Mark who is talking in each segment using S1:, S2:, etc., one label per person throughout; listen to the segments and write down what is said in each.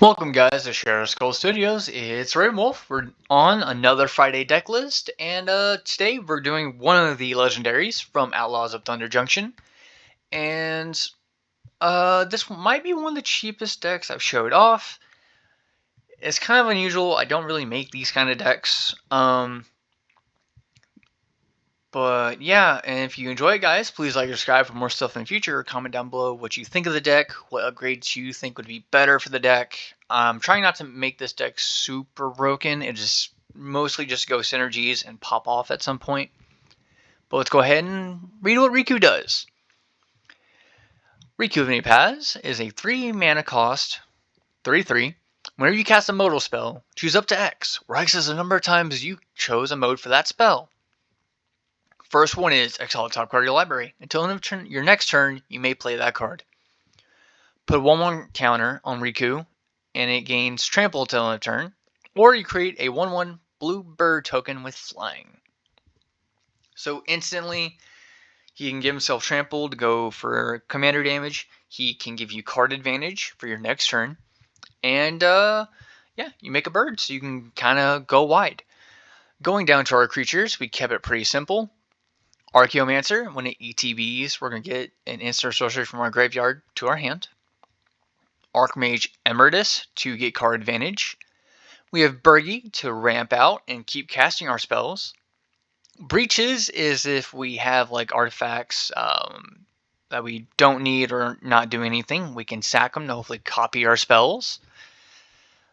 S1: Welcome guys to Share Skull Studios. It's Raven Wolf. We're on another Friday deck list, and today we're doing one of the legendaries from Outlaws of Thunder Junction. And this might be one of the cheapest decks I've showed off. It's kind of unusual. I don't really make these kind of decks. But yeah, and if you enjoy it, guys, please like and subscribe for more stuff in the future. Comment down below what you think of the deck, what upgrades you think would be better for the deck. I'm trying not to make this deck super broken. It just mostly just go synergies and pop off at some point. But let's go ahead and read what Riku does. Riku of Paz is a 3 mana cost, 33. Whenever you cast a modal spell, choose up to X, where X is the number of times you chose a mode for that spell. First one is exile the top card of your library. Until your next turn, you may play that card. Put a 1/1 counter on Riku, and it gains trample until end of turn. Or you create a 1/1 blue bird token with flying. So instantly, he can give himself trample to go for commander damage. He can give you card advantage for your next turn. And yeah, you make a bird, so you can kind of go wide. Going down to our creatures, we kept it pretty simple. Archaeomancer, when it ETBs, we're going to get an instant sorcery from our graveyard to our hand. Archmage Emeritus to get card advantage. We have Bergie to ramp out and keep casting our spells. Breaches is if we have like artifacts that we don't need or not do anything. We can sack them to hopefully copy our spells.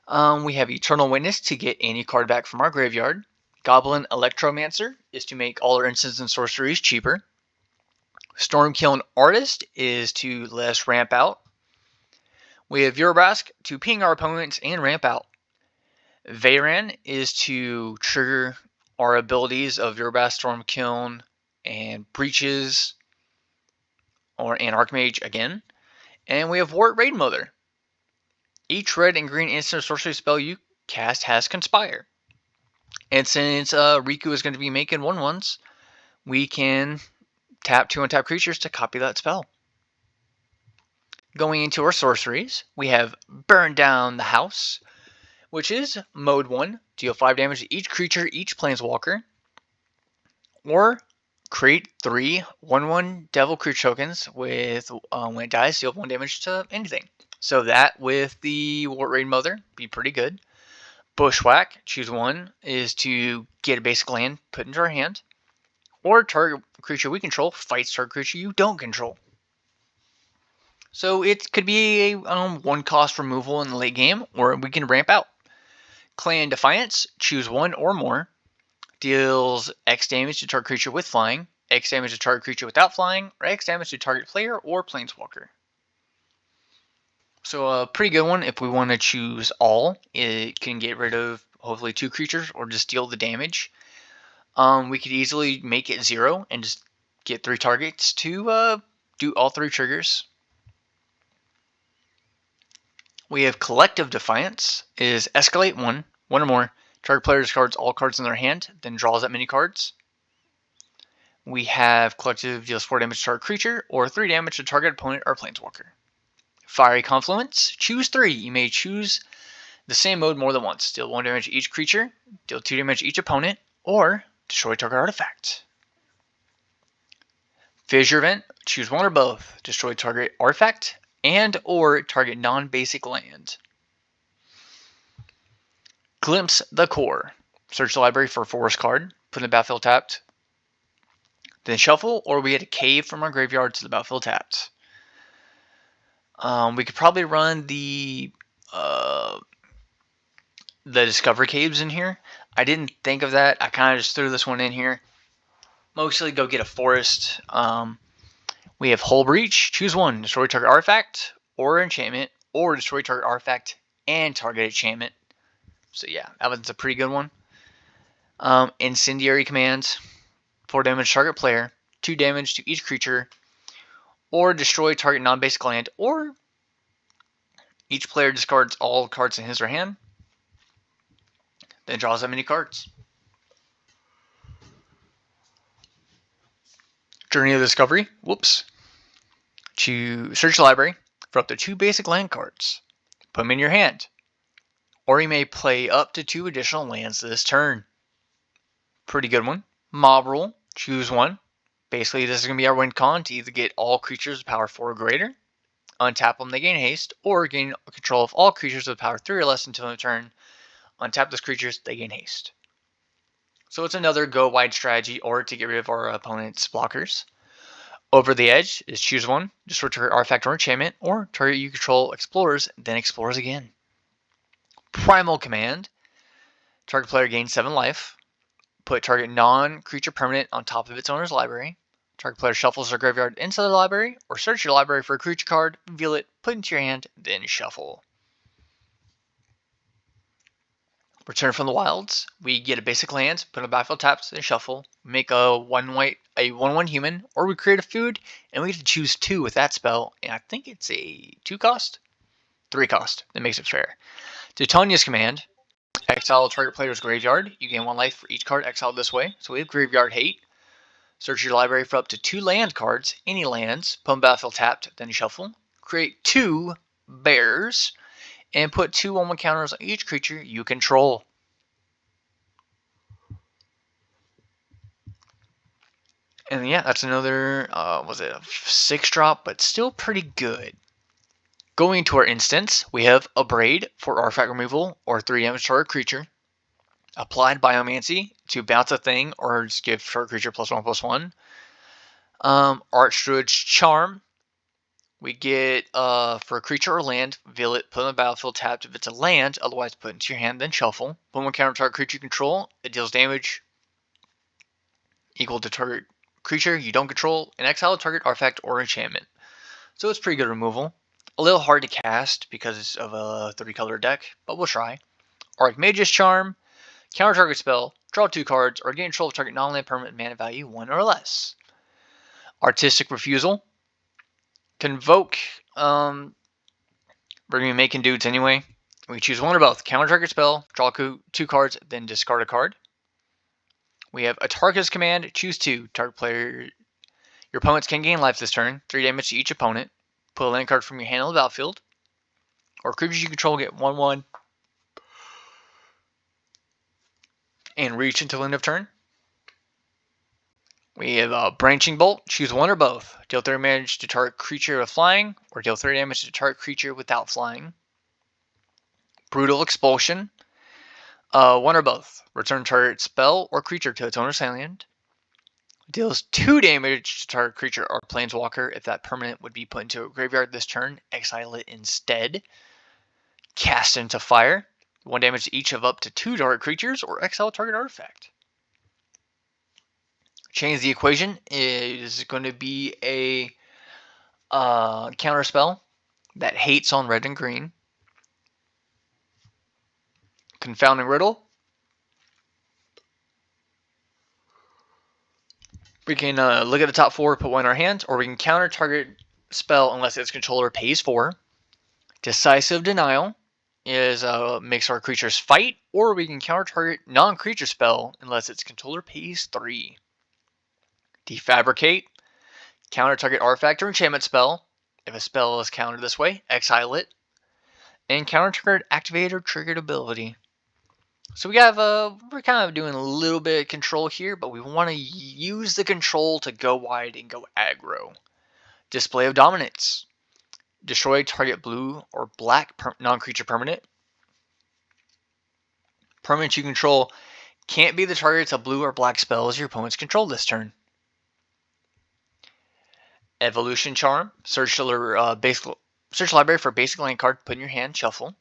S1: We have Eternal Witness to get any card back from our graveyard. Goblin Electromancer is to make all our instants and sorceries cheaper. Stormkiln Artist is to let us ramp out. We have Urabrask to ping our opponents and ramp out. Veyran is to trigger our abilities of Urabrask, Stormkiln, and Breaches, and Archmage again. And we have Wart Raidmother. Each red and green instant sorcery spell you cast has Conspire. And since Riku is going to be making 1/1s, we can tap 2 untap creatures to copy that spell. Going into our sorceries, we have Burn Down the House, which is mode 1, deal 5 damage to each creature, each planeswalker. Or create 3 1/1 devil creature tokens with, when it dies, deal 1 damage to anything. So that with the Wart Raidmother be pretty good. Bushwhack, choose one, is to get a basic land put into our hand. Or target creature we control fights target creature you don't control. So it could be a 1 cost removal in the late game, or we can ramp out. Clan Defiance, choose one or more. Deals X damage to target creature with flying, X damage to target creature without flying, or X damage to target player or planeswalker. So a pretty good one if we want to choose all. It can get rid of hopefully 2 creatures or just deal the damage. We could easily make it 0 and just get 3 targets to do all 3 triggers. We have Collective Defiance, is escalate 1 or more. Target player discards all cards in their hand, then draws that many cards. We have Collective deals 4 damage to target creature or 3 damage to target opponent or planeswalker. Fiery Confluence, choose 3. You may choose the same mode more than once. Deal 1 damage to each creature, deal 2 damage to each opponent, or destroy target artifact. Fissure Vent, choose 1 or both. Destroy target artifact and or target non-basic land. Glimpse the Core, search the library for a forest card, put in the battlefield tapped, then shuffle, or we get a cave from our graveyard to the battlefield tapped. We could probably run the Discovery Caves in here. I didn't think of that. I kind of just threw this one in here. Mostly go get a forest. We have Hull Breach. Choose 1. Destroy target artifact or enchantment, or destroy target artifact and target enchantment. So yeah, that one's a pretty good one. Incendiary Commands. 4 damage to target player, 2 damage to each creature, or destroy target non-basic land, or each player discards all cards in his or hand, then draws that many cards. Journey of Discovery, search the library for up to 2 basic land cards. Put them in your hand. or you may play up to 2 additional lands this turn. Pretty good one. Mob rule, choose one. Basically, this is going to be our win con to either get all creatures with power 4 or greater, untap them, they gain haste, or gain control of all creatures with power 3 or less until the turn. Untap those creatures, they gain haste. So it's another go wide strategy, or to get rid of our opponent's blockers. Over the edge is choose one, just for target artifact or enchantment, or target you control explores, then explores again. Primal command, target player gains 7 life. Put target non-creature permanent on top of its owner's library. Target player shuffles their graveyard into the library, or search your library for a creature card, reveal it, put it into your hand, then shuffle. Return from the wilds. We get a basic land, put on battlefield taps, then shuffle. Make a 1/1 human, or we create a food, and we get to choose 2 with that spell. And I think it's a 2 cost? 3 cost. That makes it fair. Titania's command. Exile target player's graveyard. You gain 1 life for each card exiled this way. So we have Graveyard Hate. Search your library for up to 2 land cards, any lands, put on battlefield tapped, then shuffle. Create 2 bears, and put 2 1/1 counters on each creature you control. And yeah, that's another, was it a 6 drop, but still pretty good. Going to our instance, we have a Braid for artifact removal or 3 damage to our creature. Applied Biomancy to bounce a thing or just give target creature +1/+1. Archdruid's Charm. We get for a creature or land, reveal it, put on the battlefield tapped if it's a land, otherwise put it into your hand, then shuffle. Put 1 counter target creature you control. It deals damage equal to target creature you don't control, and exile a target artifact or enchantment. So it's pretty good removal. A little hard to cast because of a 3-color deck, but we'll try. Archmage's Charm. Counter target spell, draw 2 cards, or gain control of target non-land permanent mana value 1 or less. Artistic Refusal. Convoke. We're going to be making dudes anyway. We choose one or both. Counter target spell, draw 2 cards, then discard a card. We have Atarka's command, choose 2. Target player. Your opponents can gain life this turn, 3 damage to each opponent. Put a land card from your hand on the battlefield. Or creatures you control get 1/1. And reach until end of turn. We have a Branching Bolt. Choose one or both. Deal 30 damage to target creature with flying, or deal 30 damage to target creature without flying. Brutal Expulsion. One or both. Return target spell or creature to its owner's hand. Deals 2 damage to target creature or planeswalker. If that permanent would be put into a graveyard this turn, exile it instead. Cast into Fire. 1 damage to each of up to 2 target creatures, or exile target artifact. Change the Equation is going to be a counter spell that hates on red and green. Confounding Riddle. We can look at the top 4, put 1 in our hand, or we can counter target spell unless its controller pays 4. Decisive Denial is makes our creatures fight, or we can counter target non-creature spell unless its controller pays 3. Defabricate, counter target artifact or enchantment spell. If a spell is countered this way, exile it. And counter target activated or triggered ability. So we have we're kind of doing a little bit of control here, but we want to use the control to go wide and go aggro. Display of Dominance. Destroy target blue or black non-creature permanent. Permanents you control can't be the targets of blue or black spells your opponents control this turn. Evolution Charm. Search library for a basic land card, put in your hand, shuffle.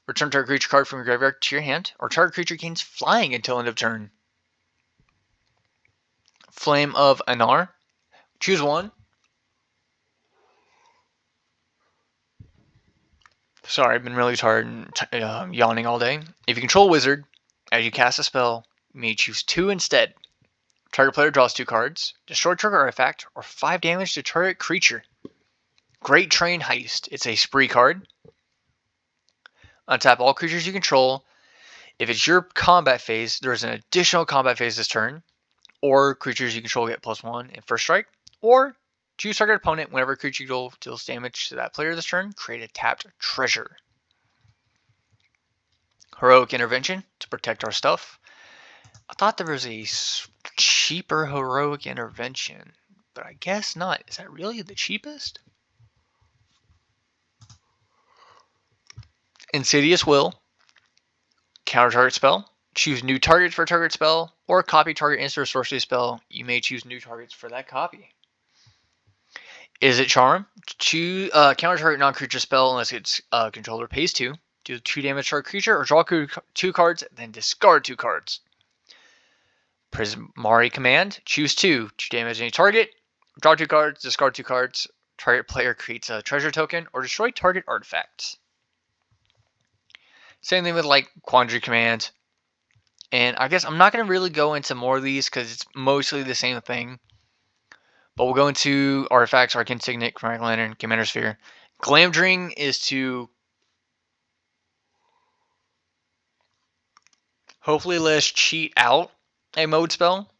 S1: Return target creature card from your graveyard to your hand, or target creature gains flying until end of turn. Flame of Anar. Choose one. Sorry, I've been really tired and yawning all day. If you control a wizard, as you cast a spell, you may choose 2 instead. Target player draws 2 cards, destroy target artifact, or 5 damage to target creature. Great Train Heist. It's a spree card. Untap all creatures you control. If it's your combat phase, there's an additional combat phase this turn. Or creatures you control get +1 in first strike. Or choose target opponent. Whenever creature you control deals damage to that player this turn, create a tapped treasure. Heroic Intervention to protect our stuff. I thought there was a cheaper Heroic Intervention, but I guess not. Is that really the cheapest? Insidious Will. Counter target spell. Choose new targets for target spell, or copy target instant sorcery spell. You may choose new targets for that copy. Is it Charm? Choose counter target non-creature spell unless its controller pays 2. Do 2 damage to our creature, or draw 2 cards, then discard 2 cards. Prismari Command. Choose 2. 2 damage any target. Draw 2 cards, discard 2 cards. Target player creates a treasure token, or destroy target artifacts. Same thing with like Quandary Command. And I guess I'm not going to really go into more of these because it's mostly the same thing. But we'll go into Artifacts, Arcane Signet, Chromatic Lantern, Commander Sphere. Glamdring is to hopefully let us cheat out a mode spell.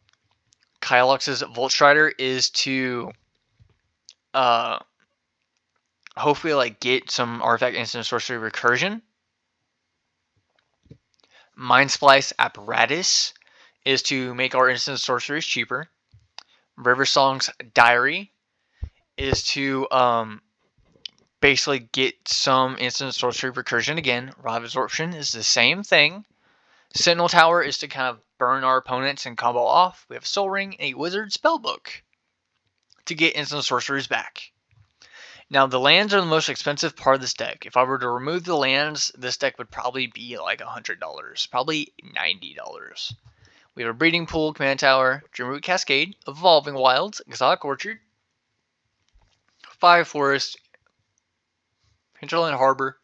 S1: Kylox's Volt Strider is to hopefully like get some artifact instant sorcery recursion. Mind Splice Apparatus is to make our instant sorceries cheaper. River Song's Diary is to basically get some instant sorcery recursion again. Rod of Absorption is the same thing. Sentinel Tower is to kind of burn our opponents and combo off. We have Soul Ring, a Wizard Spellbook to get instant sorceries back. Now, the lands are the most expensive part of this deck. If I were to remove the lands, this deck would probably be like $100, probably $90. We have a Breeding Pool, Command Tower, Dreamroot Cascade, Evolving Wilds, Exotic Orchard, 5 Forest, Hinterland Harbor,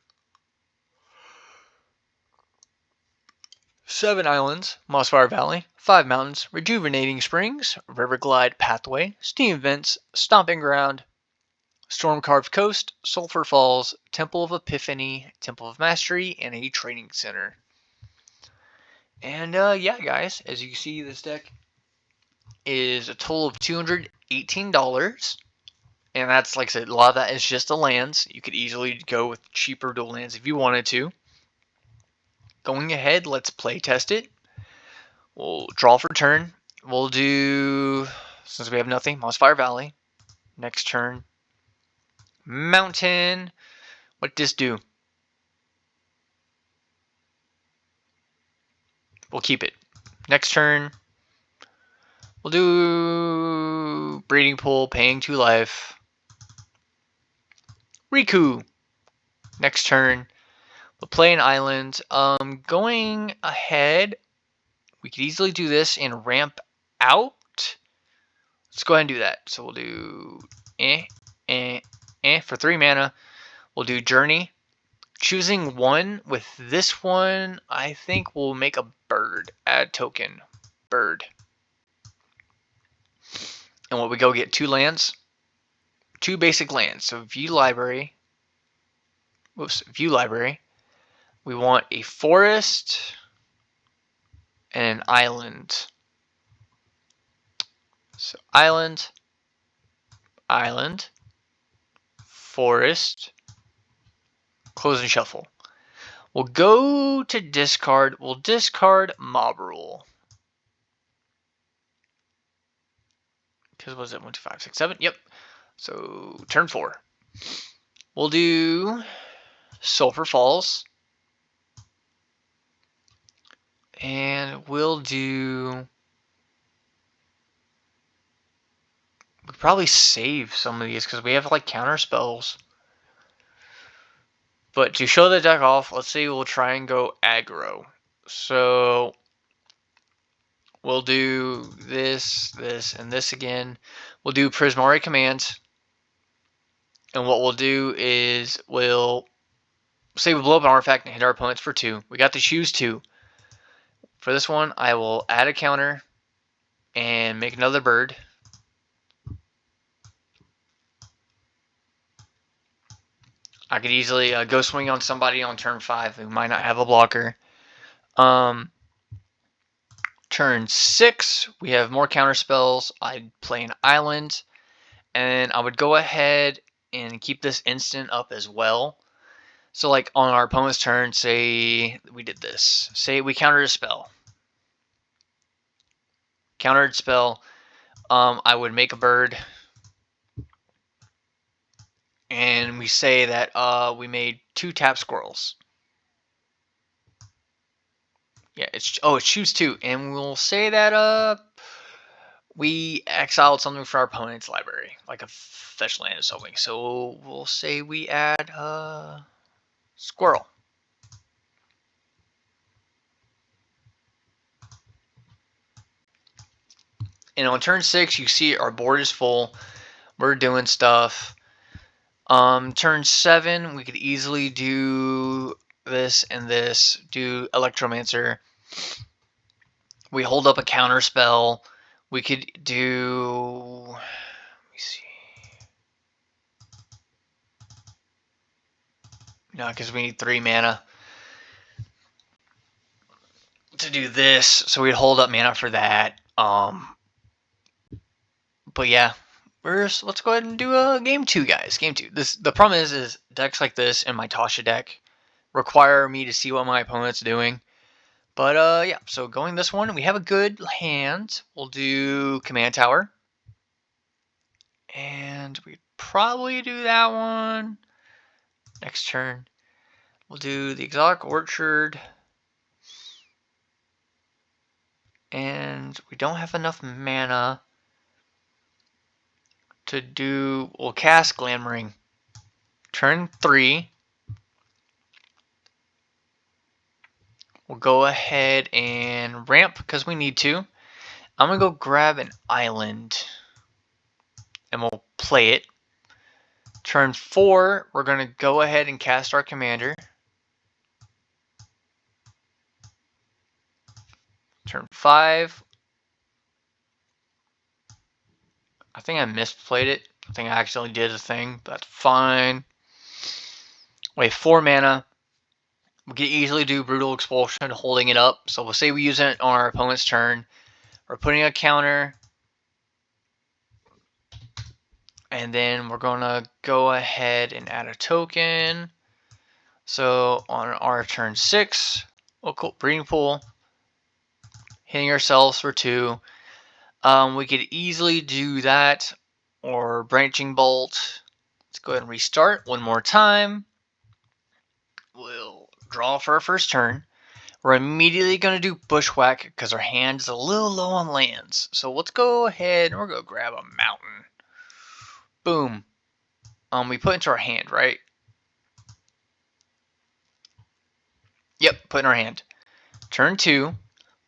S1: 7 Islands, Mossfire Valley, 5 Mountains, Rejuvenating Springs, Riverglide Pathway, Steam Vents, Stomping Ground, Storm-Carved Coast, Sulphur Falls, Temple of Epiphany, Temple of Mastery, and a Training Center. And yeah, guys, as you can see, this deck is a total of $218. And that's, like I said, a lot of that is just the lands. You could easily go with cheaper dual lands if you wanted to. Going ahead, let's play test it. We'll draw for turn. We'll do, since we have nothing, Mossfire Valley. Next turn, Mountain. What does this do? We'll keep it. Next turn, we'll do Breeding Pool, paying 2 life. Riku. Next turn, we'll play an island. Going ahead, we could easily do this and ramp out. Let's go ahead and do that. So we'll do for 3 mana. We'll do Journey. Choosing one with this one, I think we'll make a bird. Add token. Bird. And what we go get 2 lands. 2 basic lands. So view library. View library. We want a forest and an island. So island, forest, close and shuffle. We'll go to discard. We'll discard Mob Rule. Because was it 1, 2, 5, 6, 7? Yep. So turn 4. We'll do Sulphur Falls. And we'll do... We'll probably save some of these because we have like counter spells. But to show the deck off, let's say we'll try and go aggro. So we'll do this, this, and this again. We'll do Prismari Command. And what we'll do is we'll say we blow up an artifact and hit our opponents for 2. We got to choose 2. For this one, I will add a counter and make another bird. I could easily go swing on somebody on turn 5 who might not have a blocker. Turn 6, we have more counter spells. I'd play an island, and I would go ahead and keep this instant up as well. So like on our opponent's turn, say we did this. Say we countered a spell. Countered spell. I would make a bird. And we say that we made 2 tap squirrels. Yeah, it's choose 2. And we'll say that we exiled something for our opponent's library, like a fetch land or something. So we'll say we add squirrel. And on turn 6, you see our board is full. We're doing stuff. Turn 7, we could easily do this and this. Do Electromancer. We hold up a counter spell. We could do. Let me see. No, because we need 3 mana to do this. So we'd hold up mana for that. But yeah, let's go ahead and do game 2, guys. Game 2. The problem is decks like this in my Tasha deck require me to see what my opponent's doing. But yeah, so going this one, we have a good hand. We'll do Command Tower. And we probably do that one. Next turn, we'll do the Exotic Orchard. And we don't have enough mana to do. We'll cast Glamoring. Turn 3. We'll go ahead and ramp because we need to. I'm going to go grab an island. And we'll play it. Turn 4, we're going to go ahead and cast our commander. Turn 5. I think I misplayed it. I think I accidentally did a thing, but that's fine. We have 4 mana. We can easily do Brutal Expulsion holding it up. So we'll say we use it on our opponent's turn. We're putting a counter. And then we're going to go ahead and add a token. So on our turn 6, we'll call Breeding Pool. Hitting ourselves for 2. We could easily do that. Or Branching Bolt. Let's go ahead and restart one more time. We'll draw for our first turn. We're immediately going to do Bushwhack because our hand's a little low on lands. So let's go ahead and we're going to grab a mountain. Boom. We put into our hand, right? Yep, put in our hand. Turn 2,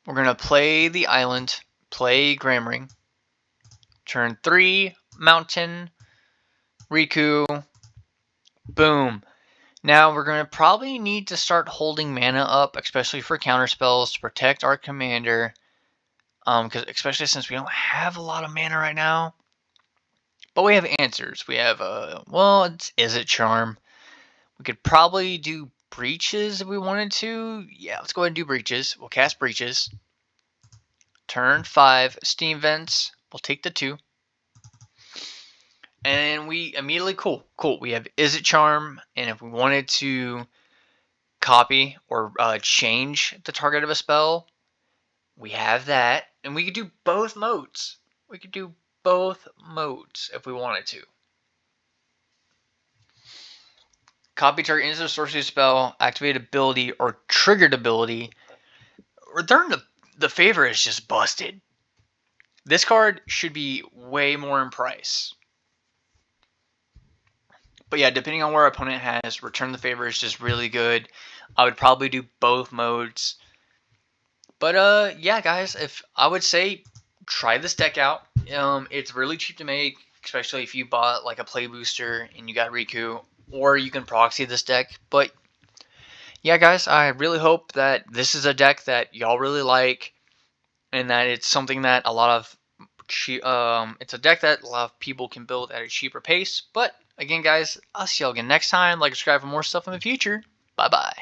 S1: we're going to play the island, play Grammering. Turn 3, mountain, Riku. Boom. Now we're going to probably need to start holding mana up, especially for counter spells to protect our commander. Because especially since we don't have a lot of mana right now. But we have answers. We have Is It Charm. We could probably do Breaches if we wanted to. Yeah, let's go ahead and do Breaches. We'll cast Breaches. Turn 5, Steam Vents. We'll take the 2. And we immediately, cool. We have Is It Charm. And if we wanted to copy or change the target of a spell, we have that. And we could do both modes. We could do both modes if we wanted to. Copy target instant sorcery spell, activate ability, or triggered ability. Return the favor is just busted. This card should be way more in price. But yeah, depending on where our opponent has, Return the Favor is just really good. I would probably do both modes. But yeah, guys, I would say try this deck out. It's really cheap to make, especially if you bought like a play booster and you got Riku, or you can proxy this deck. But yeah, guys, I really hope that this is a deck that y'all really like, and that it's something that a lot of it's a deck that a lot of people can build at a cheaper pace. But again, guys, I'll see y'all again next time. Like, subscribe for more stuff in the future. Bye bye.